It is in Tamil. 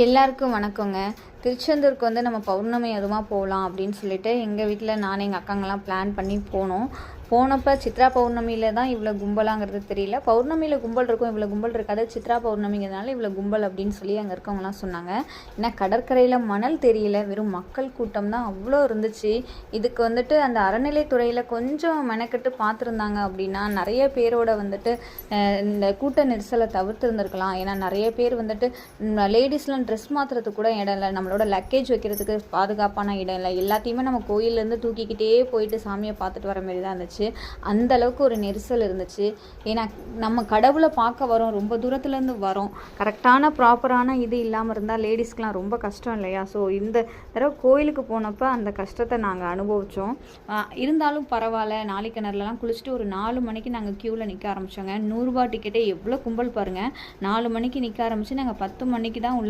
எல்லாருக்கும் வணக்கங்க. திருச்செந்தூருக்கு நம்ம பௌர்ணமி அதுவுமா போகலாம் அப்படின்னு சொல்லிட்டு எங்கள் வீட்டில் நான் எங்கள் அக்காங்கெல்லாம் பிளான் பண்ணி போனோம். போனப்போ சித்ரா பௌர்ணமியில் தான் இவ்வளோ கும்பலாங்கிறது தெரியல. பௌர்ணமியில் கும்பல் இருக்கும், இவ்வளோ கும்பல் இருக்காது. சித்ரா பௌர்ணமிங்கிறதுனால இவ்வளோ கும்பல் அப்படின்னு சொல்லி அங்கே இருக்கவங்கலாம் சொன்னாங்க. ஏன்னா கடற்கரையில் மணல் தெரியல, வெறும் மக்கள் கூட்டம் தான் அவ்வளோ இருந்துச்சு. இதுக்கு அந்த அறநிலைத்துறையில் கொஞ்சம் மெனக்கெட்டு பார்த்துருந்தாங்க அப்படின்னா நிறைய பேரோட இந்த கூட்ட நெரிசலை தவிர்த்து இருந்திருக்கலாம். ஏன்னா நிறைய பேர் லேடிஸ்லாம் ட்ரெஸ் மாற்றுறதுக்கு கூட இடம் இல்லை, நம்மளோட லக்கேஜ் வைக்கிறதுக்கு பாதுகாப்பான இடம் இல்லை. எல்லாத்தையுமே நம்ம கோயிலேருந்து தூக்கிக்கிட்டே போயிட்டு சாமியை பார்த்துட்டு வர மாதிரி தான் இருந்துச்சு. அந்த அளவுக்கு ஒரு நெரிசல் இருந்துச்சு. ஏன்னா நம்ம கடவுளை பார்க்க வரோம், ரொம்ப தூரத்துலேருந்து வரோம், கரெக்டான ப்ராப்பரான இது இல்லாமல் இருந்தால் லேடிஸ்க்கெலாம் ரொம்ப கஷ்டம் இல்லையா? ஸோ இந்த தடவை கோயிலுக்கு போனப்போ அந்த கஷ்டத்தை நாங்கள் அனுபவித்தோம். இருந்தாலும் பரவாயில்ல, நாளைக்கிணறுலாம் குளிச்சுட்டு ஒரு 4 மணிக்கு நாங்கள் க்யூவில் நிற்க ஆரம்பித்தோங்க. 100 ரூபா டிக்கெட்டே எவ்வளோ கும்பல் பாருங்கள். 4 மணிக்கு நிற்க ஆரம்பித்து நாங்கள் 10 மணிக்கு தான் உள்ள